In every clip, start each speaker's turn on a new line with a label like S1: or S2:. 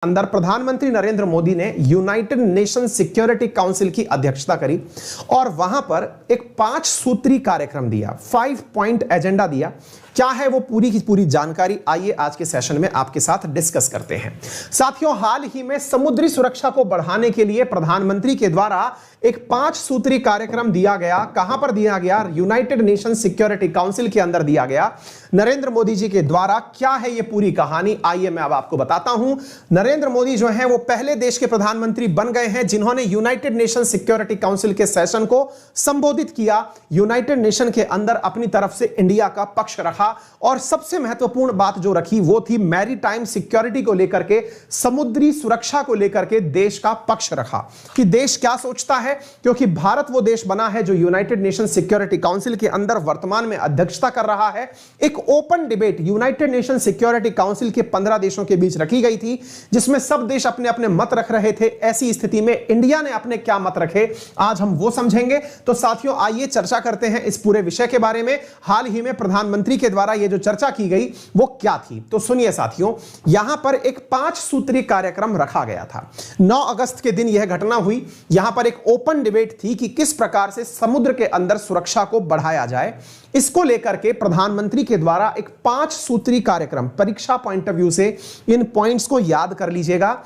S1: अंदर प्रधानमंत्री नरेंद्र मोदी ने यूनाइटेड नेशन सिक्योरिटी काउंसिल की अध्यक्षता करी और वहां पर एक 5 सूत्री कार्यक्रम दिया, 5 पॉइंट एजेंडा दिया। क्या है वो पूरी की पूरी जानकारी आइए आज के सेशन में आपके साथ डिस्कस करते हैं। साथियों, हाल ही में समुद्री सुरक्षा को बढ़ाने के लिए प्रधानमंत्री के द्वारा एक 5 सूत्री कार्यक्रम दिया गया। कहां पर दिया गया? यूनाइटेड नेशन सिक्योरिटी काउंसिल के अंदर दिया गया नरेंद्र मोदी जी के द्वारा। क्या है ये पूरी कहानी, आइए मैं अब आपको बताता हूं। नरेंद्र मोदी जो है वो पहले देश के प्रधानमंत्री बन गए हैं जिन्होंने यूनाइटेड नेशन सिक्योरिटी काउंसिल के सेशन को संबोधित किया, यूनाइटेड नेशन के अंदर अपनी तरफ से इंडिया का पक्ष रखा और सबसे महत्वपूर्ण बात जो रखी वो थी मैरीटाइम सिक्योरिटी को लेकर के, समुद्री सुरक्षा को लेकर के देश का पक्ष रखा कि देश क्या सोचता है, क्योंकि भारत वो देश बना है जो यूनाइटेड नेशन सिक्योरिटी काउंसिल के अंदर वर्तमान में अध्यक्षता कर रहा है। एक open debate United nation security council के 15 देशों के बीच रखी गई थी जिसमें सब देश अपने अपने मत रख रहे थे। ऐसी स्थिति में इंडिया ने अपने क्या मत रखे, आज हम वो समझेंगे। तो साथियों आइए चर्चा करते हैं इस पूरे विषय के बारे में। हाल ही में प्रधानमंत्री के द्वारा ये जो चर्चा की गई वो क्या थी, तो सुनिए साथियों। यहां पर एक 5 सूत्री कार्यक्रम रखा गया था। 9 अगस्त के दिन यह घटना हुई। यहां पर एक ओपन डिबेट थी कि किस प्रकार से समुद्र के अंदर सुरक्षा को बढ़ाया जाए। इसको लेकर के प्रधानमंत्री के द्वारा एक 5 सूत्री कार्यक्रम, परीक्षा पॉइंट ऑफ व्यू से इन पॉइंट्स को याद कर लीजिएगा।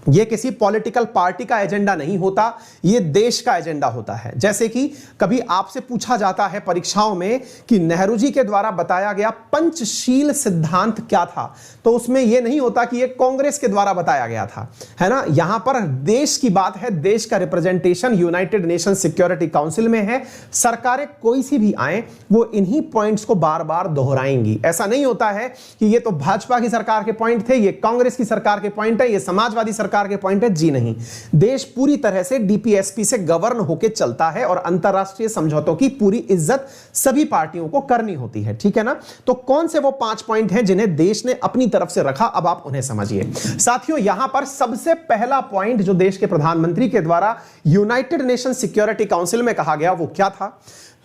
S1: ये किसी पॉलिटिकल पार्टी का एजेंडा नहीं होता, ये देश का एजेंडा होता है। जैसे कि कभी आपसे पूछा जाता है परीक्षाओं में कि नेहरू जी के द्वारा बताया गया पंचशील सिद्धांत क्या था, तो उसमें यह नहीं होता कि ये कांग्रेस के द्वारा बताया गया था, है ना। यहां पर देश की बात है, देश का representation United nation security council में है। सरकारें कोई सी भी आए वो इन्हीं पॉइंट्स को बार बार दोहराएंगी। ऐसा नहीं होता है कि ये तो भाजपा की सरकार के पॉइंट थे, ये कांग्रेस की सरकार के पॉइंट है, ये समाजवादी सरकार के पॉइंट है। जी नहीं, देश पूरी तरह से डीपीएसपी से गवर्न होकर चलता है और अंतरराष्ट्रीय समझौतों की पूरी इज्जत सभी पार्टियों को करनी होती है, ठीक है ना। तो कौन से वो 5 पॉइंट हैं जिन्हें देश ने अपनी तरफ से रखा, अब आप उन्हें समझिए। साथियों यहां पर सबसे पहला पॉइंट जो देश के प्रधानमंत्री के द्वारा यूनाइटेड नेशन सिक्योरिटी काउंसिल में कहा गया वो क्या था?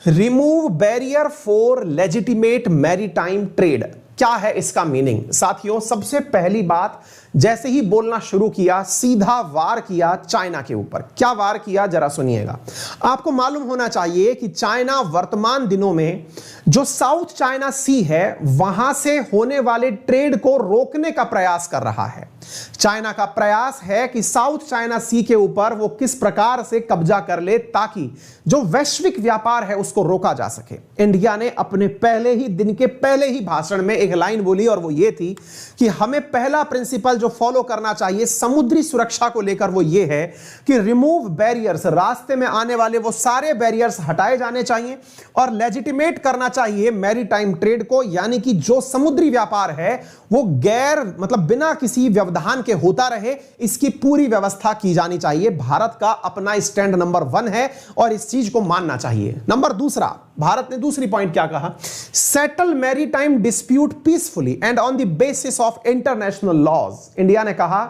S1: Remove barrier for legitimate maritime trade. क्या है इसका मीनिंग? साथियों सबसे पहली बात, जैसे ही बोलना शुरू किया सीधा वार किया चाइना के ऊपर। क्या वार किया जरा सुनिएगा। आपको मालूम होना चाहिए कि चाइना वर्तमान दिनों में जो साउथ चाइना सी है वहां से होने वाले ट्रेड को रोकने का प्रयास कर रहा है। चाइना का प्रयास है कि साउथ चाइना सी के ऊपर वो किस प्रकार से कब्जा कर ले ताकि जो वैश्विक व्यापार है उसको रोका जा सके। इंडिया ने अपने पहले ही दिन के पहले ही भाषण में एक लाइन बोली और वो ये थी कि हमें पहला प्रिंसिपल जो फॉलो करना चाहिए समुद्री सुरक्षा को लेकर वो ये है कि रिमूव बैरियर्स, रास्ते में आने वाले वो सारे बैरियर्स हटाए जाने चाहिए और लेजिटिमेट करना चाहिए मैरीटाइम ट्रेड को, यानी कि जो समुद्री व्यापार है वो गैर मतलब बिना किसी व्यवधान के होता रहे, इसकी पूरी व्यवस्था की जानी चाहिए। भारत का अपना स्टैंड नंबर 1 है और इस चीज को मानना चाहिए। नंबर दूसरा, भारत ने दूसरी पॉइंट क्या कहा? Settle maritime dispute peacefully and on the basis of international laws. India ने कहा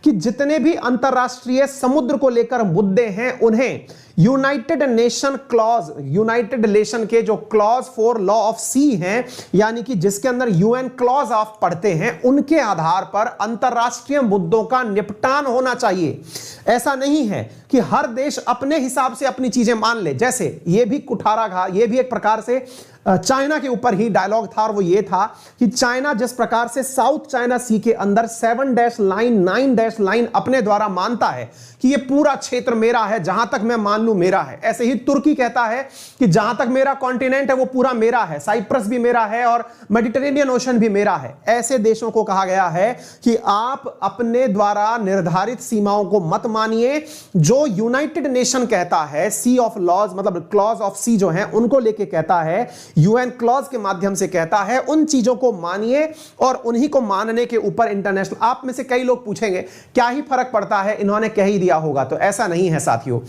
S1: कि जितने भी अंतरराष्ट्रीय समुद्र को लेकर मुद्दे हैं उन्हें United nation clause, United nation के जो क्लॉज फॉर लॉ ऑफ सी हैं, यानी कि जिसके अंदर यूएन क्लॉज ऑफ पढ़ते हैं, उनके आधार पर अंतरराष्ट्रीय मुद्दों का निपटान होना चाहिए। ऐसा नहीं है कि हर देश अपने हिसाब से अपनी चीजें मान ले। जैसे ये भी कुठाराघात, ये भी एक प्रकार से चाइना के ऊपर ही डायलॉग था और वो ये था कि चाइना जिस प्रकार से साउथ चाइना सी के अंदर 7 लाइन 9 लाइन अपने द्वारा मानता है कि ये पूरा क्षेत्र मेरा है, जहां तक मैं मान लूं मेरा है, ऐसे ही तुर्की कहता है कि जहां तक मेरा कॉन्टिनेंट है वो पूरा मेरा है, साइप्रस भी मेरा है और मेडिटेरेनियन ओशन भी मेरा है। ऐसे देशों को कहा गया है कि आप अपने द्वारा निर्धारित सीमाओं को मत मानिए। जो यूनाइटेड नेशन कहता है, सी ऑफ लॉज मतलब क्लॉज ऑफ सी जो है उनको लेके कहता है, यूएन क्लॉज के माध्यम से कहता है, उन चीजों को मानिए और उन्हीं को मानने के ऊपर इंटरनेशनल। आप में से कई लोग पूछेंगे क्या ही फर्क पड़ता है, इन्होंने कह ही दिया होगा, तो ऐसा नहीं है साथियों।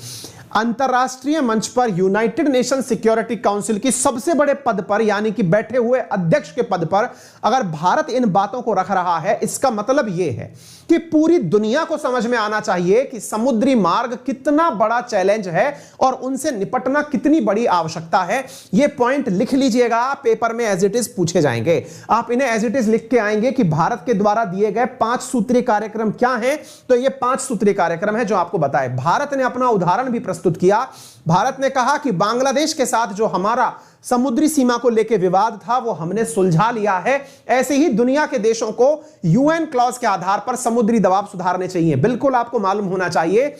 S1: अंतरराष्ट्रीय मंच पर यूनाइटेड नेशन सिक्योरिटी काउंसिल की सबसे बड़े पद पर, यानी कि बैठे हुए अध्यक्ष के पद पर अगर भारत इन बातों को रख रहा है, इसका मतलब यह है कि पूरी दुनिया को समझ में आना चाहिए कि समुद्री मार्ग कितना बड़ा चैलेंज है और उनसे निपटना कितनी बड़ी आवश्यकता है। यह पॉइंट लिख लीजिएगा, पेपर में एज इट इज पूछे जाएंगे। आप इन्हें एज इट इज लिख के आएंगे कि भारत के द्वारा दिए गए 5 सूत्रीय कार्यक्रम क्या है। तो यह 5 सूत्रीय कार्यक्रम है जो आपको बताए। भारत ने अपना उदाहरण भी प्रस्तुत किया। भारत ने कहा कि बांग्लादेश के साथ जो हमारा समुद्री सीमा को लेकर विवाद था वो हमने सुलझा लिया है। ऐसे ही दुनिया के देशों को यूएन क्लॉज के आधार पर समुद्री दबाव सुधारने चाहिए। बिल्कुल आपको मालूम होना चाहिए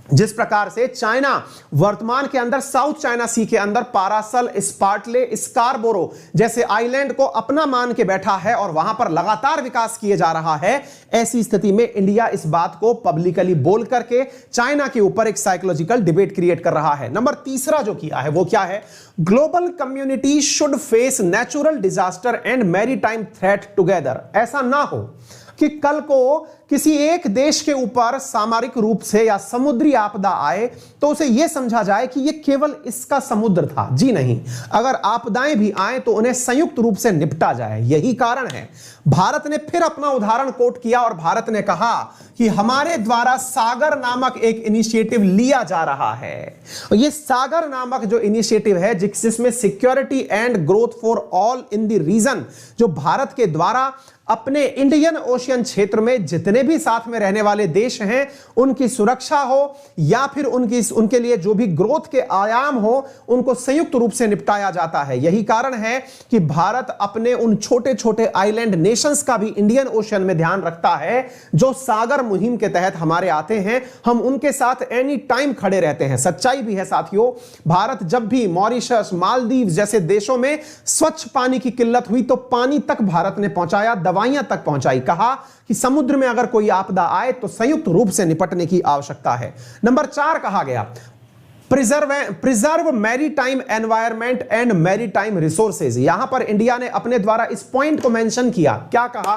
S1: जिस प्रकार से चाइना वर्तमान के अंदर साउथ चाइना सी के अंदर पारासल, स्पार्टले, स्कारबोरो जैसे आइलैंड को अपना मान के बैठा है और वहां पर लगातार विकास किए जा रहा है। ऐसी स्थिति में इंडिया इस बात को पब्लिकली बोल करके चाइना के ऊपर एक साइकोलॉजिकल डिबेट क्रिएट कर रहा है। नंबर तीसरा जो किया है वो क्या है? Global community should face natural disaster and maritime threat together. ऐसा ना हो कि कल को किसी एक देश के ऊपर सामरिक रूप से या समुद्री आपदा आए तो उसे यह समझा जाए कि यह केवल इसका समुद्र था। जी नहीं, अगर आपदाएं भी आए तो उन्हें संयुक्त रूप से निपटा जाए। यही कारण है भारत ने फिर अपना उदाहरण कोट किया और भारत ने कहा कि हमारे द्वारा सागर नामक एक इनिशिएटिव लिया जा रहा है। और यह सागर नामक जो इनिशिएटिव है जिसमें security and growth for all in the region, जो भारत के द्वारा अपने इंडियन ओशियन क्षेत्र में जितने भी साथ में रहने वाले देश हैं उनकी सुरक्षा हो या फिर उनके लिए जो भी ग्रोथ के आयाम हो उनको संयुक्त रूप से निपटाया जाता है। यही कारण है कि भारत अपने उन छोटे छोटे आइलैंड नेशंस का भी इंडियन ओशियन में ध्यान रखता है जो सागर मुहिम के तहत हमारे आते हैं। हम उनके साथ एनी टाइम खड़े रहते हैं। सच्चाई भी है साथियों, भारत जब भी मॉरिशस, मालदीव जैसे देशों में स्वच्छ पानी की किल्लत हुई तो पानी तक भारत ने पहुंचाया, दवाइयां तक पहुंचाई। कहा कि समुद्र में अगर कोई आपदा आए तो संयुक्त रूप से निपटने की आवश्यकता है। नंबर 4 कहा गया preserve maritime environment and maritime resources. यहां पर इंडिया ने अपने द्वारा इस पॉइंट को मेंशन किया। क्या कहा?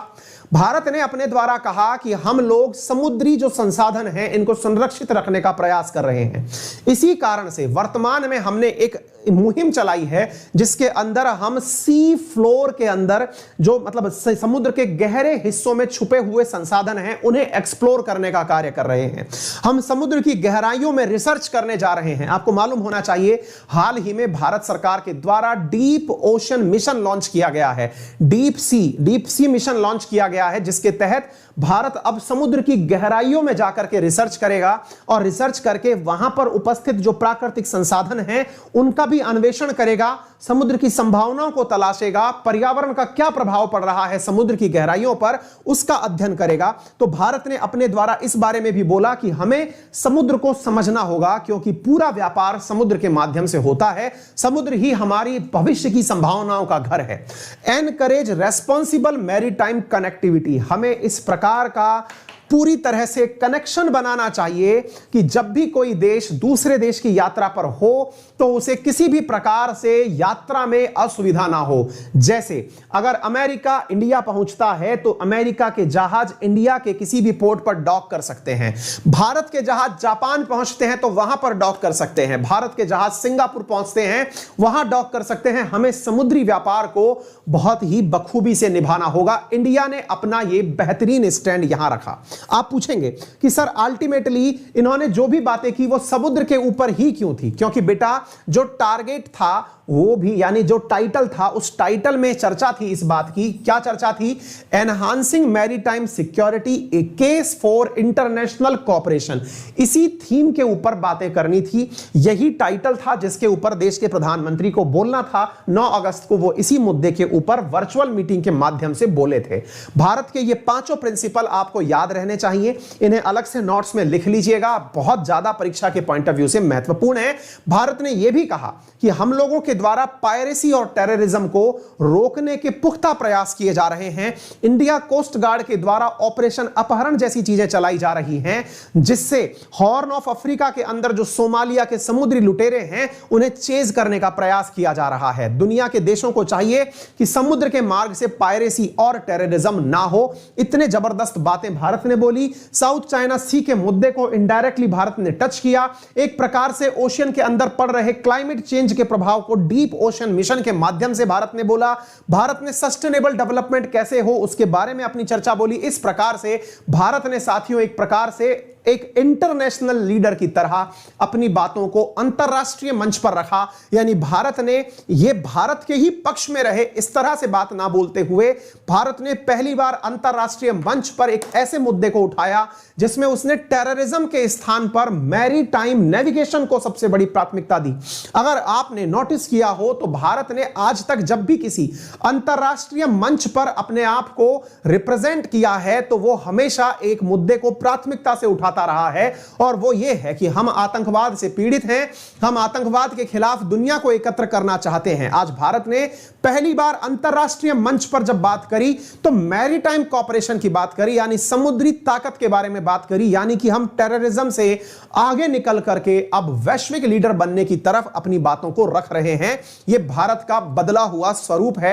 S1: भारत ने अपने द्वारा कहा कि हम लोग समुद्री जो संसाधन हैं इनको संरक्षित रखने का प्रयास कर रहे हैं। इसी कारण से वर्तमान में हमने एक मुहिम चलाई है जिसके अंदर हम सी फ्लोर के अंदर जो मतलब समुद्र के गहरे हिस्सों में छुपे हुए संसाधन हैं उन्हें एक्सप्लोर करने का कार्य कर रहे हैं। हम समुद्र की गहराइयों में रिसर्च करने जा रहे हैं। आपको मालूम होना चाहिए हाल ही में भारत सरकार के द्वारा डीप ओशन मिशन लॉन्च किया गया है। डीप सी मिशन लॉन्च किया गया है जिसके तहत भारत अब समुद्र की गहराइयों में जाकर के रिसर्च करेगा और रिसर्च करके वहां पर उपस्थित जो प्राकृतिक संसाधन हैं उनका भी अन्वेषण करेगा, समुद्र की संभावनाओं को तलाशेगा, पर्यावरण का क्या प्रभाव पड़ रहा है समुद्र की गहराइयों पर उसका अध्ययन करेगा। तो भारत ने अपने द्वारा इस बारे में भी बोला कि हमें समुद्र को समझना होगा क्योंकि पूरा व्यापार समुद्र के माध्यम से होता है। समुद्र ही हमारी भविष्य की संभावनाओं का घर है। Encourage responsible maritime connectivity. हमें इस प्रकार का पूरी तरह से कनेक्शन बनाना चाहिए कि जब भी कोई देश दूसरे देश की यात्रा पर हो तो उसे किसी भी प्रकार से यात्रा में असुविधा ना हो। जैसे अगर अमेरिका इंडिया पहुंचता है तो अमेरिका के जहाज इंडिया के किसी भी पोर्ट पर डॉक कर सकते हैं। भारत के जहाज जापान पहुंचते हैं तो वहां पर डॉक कर सकते हैं। भारत के जहाज सिंगापुर पहुंचते हैं वहां डॉक कर सकते हैं। हमें समुद्री व्यापार को बहुत ही बखूबी से निभाना होगा। इंडिया ने अपना यह बेहतरीन स्टैंड यहां रखा। आप पूछेंगे कि सर अल्टीमेटली इन्होंने जो भी बातें की वो समुद्र के ऊपर ही क्यों थी? क्योंकि बेटा जो टारगेट था वो भी यानी जो टाइटल था उस टाइटल में चर्चा थी इस बात की। क्या चर्चा थी? Enhancing maritime security A case for international cooperation. इसी थीम के ऊपर बातें करनी थी। यही टाइटल था जिसके ऊपर देश के प्रधानमंत्री को बोलना था। 9 अगस्त को वो इसी मुद्दे के ऊपर वर्चुअल मीटिंग के माध्यम से बोले थे। भारत के ये 5 प्रिंसिपल आपको याद रहने चाहिए। इन्हें अलग से नोट्स में लिख लीजिएगा, बहुत ज्यादा परीक्षा के पॉइंट ऑफ व्यू से महत्वपूर्ण है। भारत ने यह भी कहा कि हम लोगों के द्वारा पायरेसी और टेररिज्म को रोकने के पुख्ता प्रयास किए जा रहे हैं। इंडिया कोस्ट गार्ड के द्वारा ऑपरेशन अपहरण जैसी चीजें चलाई जा रही हैं जिससे हॉर्न ऑफ अफ्रीका के अंदर जो सोमालिया के समुद्री लुटेरे हैं उन्हें चेज करने का प्रयास किया जा रहा है। दुनिया के देशों को चाहिए कि समुद्र के मार्ग से पायरेसी और टेररिज्म ना हो। इतने जबरदस्त बातें भारत ने बोली, साउथ चाइना सी के मुद्दे को इनडायरेक्टली भारत ने टच किया। एक प्रकार से ओशियन के अंदर पड़ रहे क्लाइमेट चेंज के प्रभाव को डीप ओशन मिशन के माध्यम से भारत ने बोला। भारत ने सस्टेनेबल डेवलपमेंट कैसे हो उसके बारे में अपनी चर्चा बोली। इस प्रकार से भारत ने साथियों एक प्रकार से एक इंटरनेशनल लीडर की तरह अपनी बातों को अंतरराष्ट्रीय मंच पर रखा। यानी भारत ने यह भारत के ही पक्ष में रहे इस तरह से बात ना बोलते हुए भारत ने पहली बार अंतरराष्ट्रीय मंच पर एक ऐसे मुद्दे को उठाया जिसमें उसने टेररिज्म के स्थान पर मैरीटाइम नेविगेशन को सबसे बड़ी प्राथमिकता दी। अगर आपने नोटिस किया हो तो भारत ने आज तक जब भी किसी अंतरराष्ट्रीय मंच पर अपने आप को रिप्रेजेंट किया है तो वो हमेशा एक मुद्दे को प्राथमिकता से उठाता रहा है, और वो ये है कि हम आतंकवाद से पीड़ित हैं, हम आतंकवाद के खिलाफ दुनिया को एकत्र करना चाहते हैं। आज भारत ने पहली बार अंतरराष्ट्रीय मंच पर जब बात करी तो मैरीटाइम कॉपरेशन की बात करी, यानी समुद्री ताकत के बारे में बात करी, यानी कि हम टेररिज्म से आगे निकल करके अब वैश्विक लीडर बनने की तरफ अपनी बातों को रख रहे हैं। यह भारत का बदला हुआ स्वरूप है।